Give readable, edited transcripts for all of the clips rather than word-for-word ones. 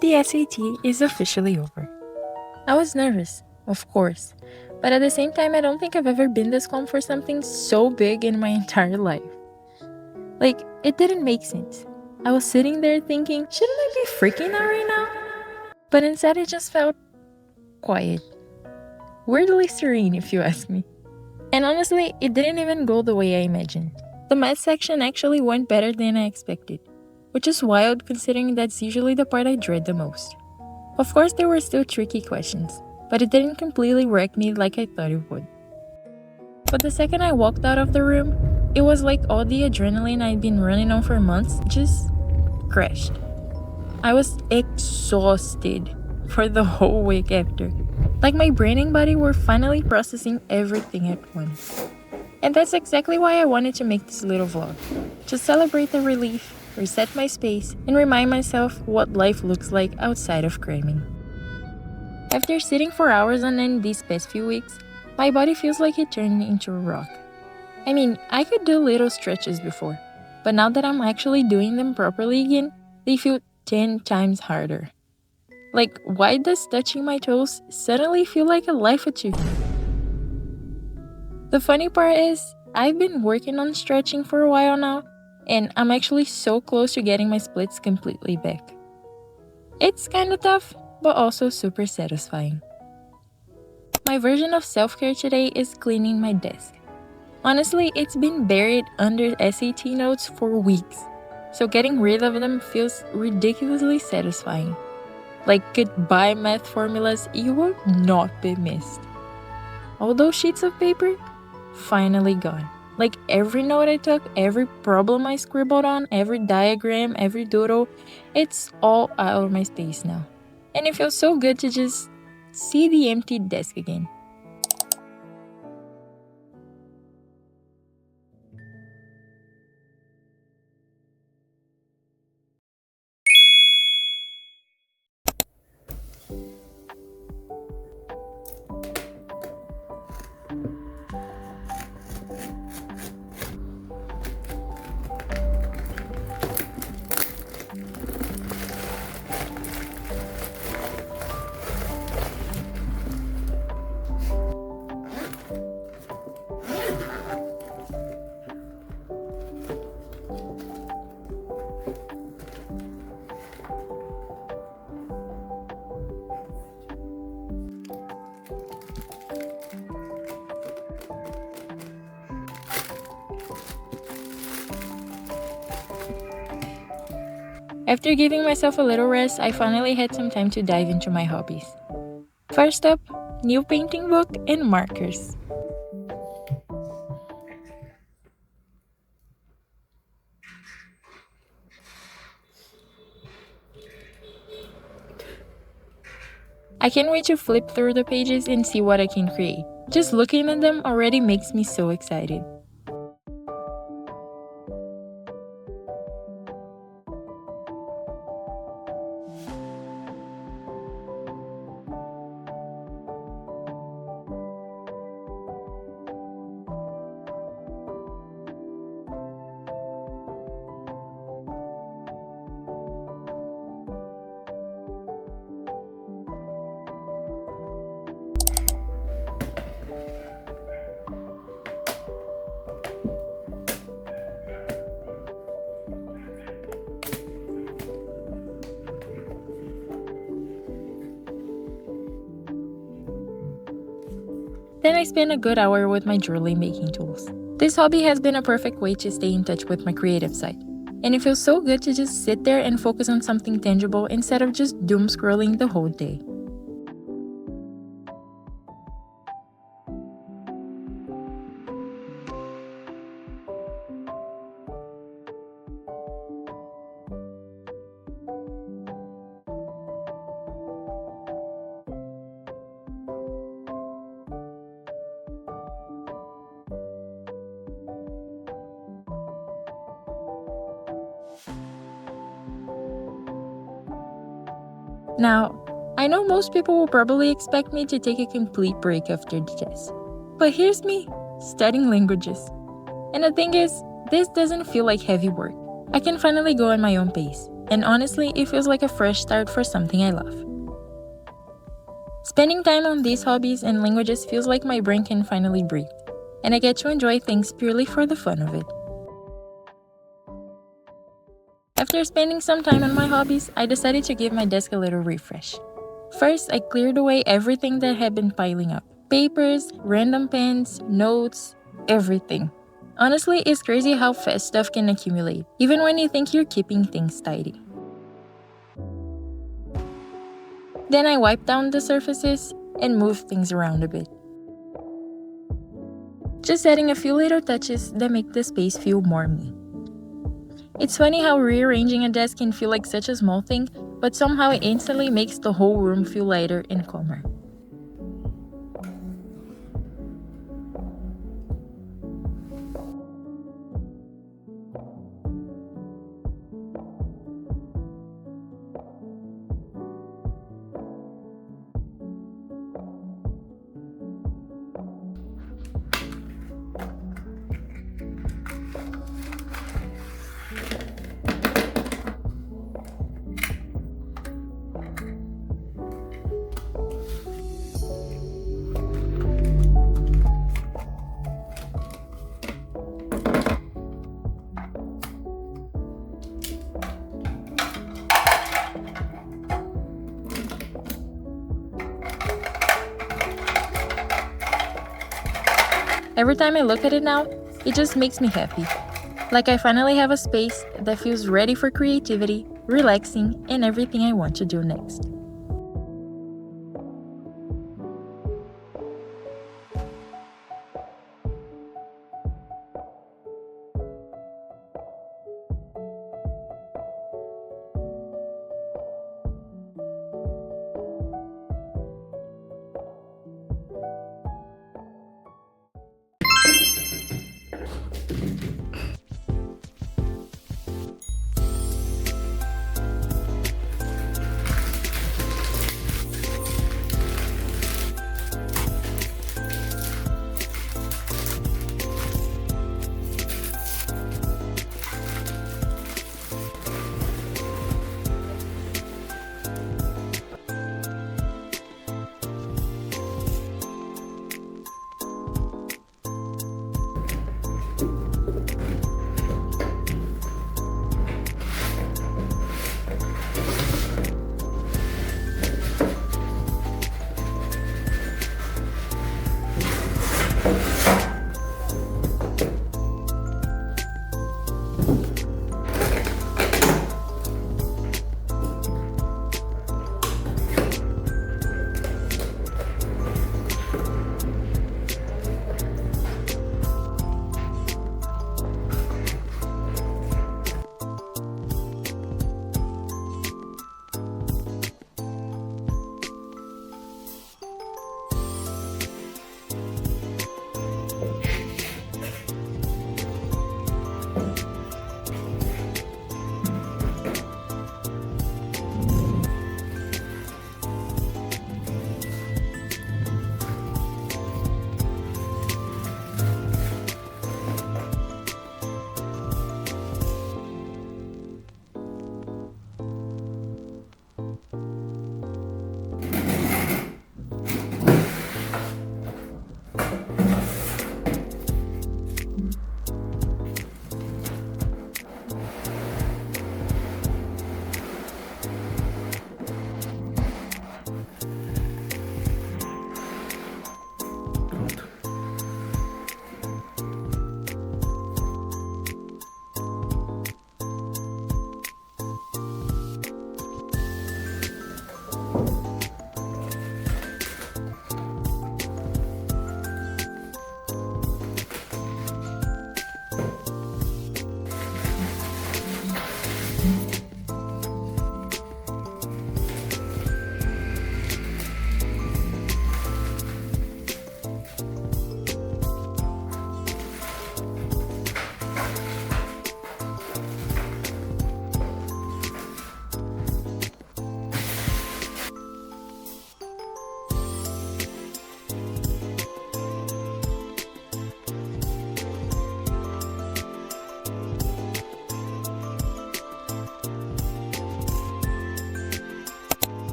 The SAT is officially over. I was nervous, of course, but at the same time, I don't think I've ever been this calm for something so big in my entire life. Like, it didn't make sense. I was sitting there thinking, shouldn't I be freaking out right now? But instead, it just felt quiet. Weirdly serene, if you ask me. And honestly, it didn't even go the way I imagined. The math section actually went better than I expected, which is wild considering that's usually the part I dread the most. Of course, there were still tricky questions, but it didn't completely wreck me like I thought it would. But the second I walked out of the room, it was like all the adrenaline I'd been running on for months just crashed. I was exhausted for the whole week after. Like my brain and body were finally processing everything at once. And that's exactly why I wanted to make this little vlog. To celebrate the relief, reset my space, and remind myself what life looks like outside of cramming. After sitting for hours on end these past few weeks, my body feels like it turned into a rock. I mean, I could do little stretches before, but now that I'm actually doing them properly again, they feel 10 times harder. Like, why does touching my toes suddenly feel like a life achievement? The funny part is, I've been working on stretching for a while now, and I'm actually so close to getting my splits completely back. It's kinda tough, but also super satisfying. My version of self-care today is cleaning my desk. Honestly, it's been buried under SAT notes for weeks, so getting rid of them feels ridiculously satisfying. Like goodbye math formulas, you will not be missed. All those sheets of paper, finally gone. Like every note I took, every problem I scribbled on, every diagram, every doodle, it's all out of my space now. And it feels so good to just see the empty desk again. After giving myself a little rest, I finally had some time to dive into my hobbies. First up, new painting book and markers. I can't wait to flip through the pages and see what I can create. Just looking at them already makes me so excited. Then I spent a good hour with my jewelry making tools. This hobby has been a perfect way to stay in touch with my creative side. And it feels so good to just sit there and focus on something tangible instead of just doom scrolling the whole day. Now, I know most people will probably expect me to take a complete break after the test. But here's me, studying languages. And the thing is, this doesn't feel like heavy work. I can finally go at my own pace. and honestly, it feels like a fresh start for something I love. Spending time on these hobbies and languages feels like my brain can finally breathe, and I get to enjoy things purely for the fun of it. After spending some time on my hobbies, I decided to give my desk a little refresh. First, I cleared away everything that had been piling up. Papers, random pens, notes, everything. Honestly, it's crazy how fast stuff can accumulate, even when you think you're keeping things tidy. Then I wiped down the surfaces and moved things around a bit. Just adding a few little touches that make the space feel more me. It's funny how rearranging a desk can feel like such a small thing, but somehow it instantly makes the whole room feel lighter and calmer. Every time I look at it now, it just makes me happy. Like I finally have a space that feels ready for creativity, relaxing, and everything I want to do next.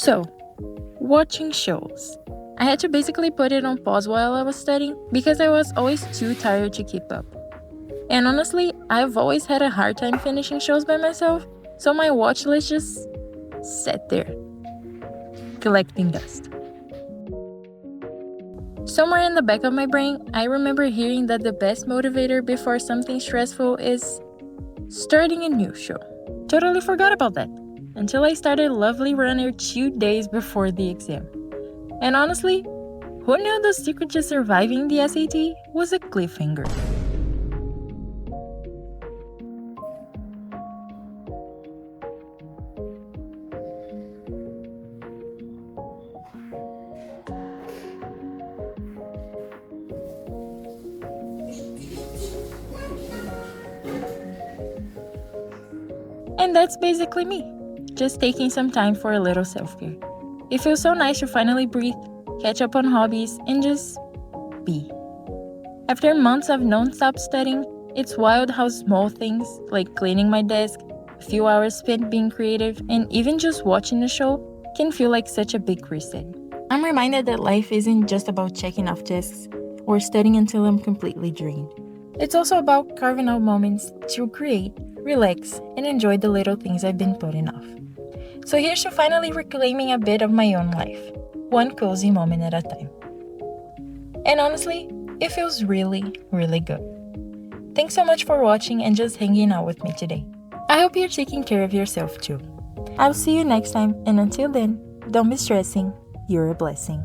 So, watching shows. I had to basically put it on pause while I was studying because I was always too tired to keep up. And honestly, I've always had a hard time finishing shows by myself, so my watch list just sat there, collecting dust. Somewhere in the back of my brain, I remember hearing that the best motivator before something stressful is starting a new show. Totally forgot about that until I started Lovely Runner 2 days before the exam. And honestly, who knew the secret to surviving the SAT was a cliffhanger? And that's basically me, just taking some time for a little self-care. It feels so nice to finally breathe, catch up on hobbies, and just be. After months of non-stop studying, it's wild how small things, like cleaning my desk, a few hours spent being creative, and even just watching a show, can feel like such a big reset. I'm reminded that life isn't just about checking off tasks or studying until I'm completely drained. It's also about carving out moments to create, relax, and enjoy the little things I've been putting off. So here's to finally reclaiming a bit of my own life, one cozy moment at a time. And honestly, it feels really, really good. Thanks so much for watching and just hanging out with me today. I hope you're taking care of yourself too. I'll see you next time, and until then, don't be stressing, you're a blessing.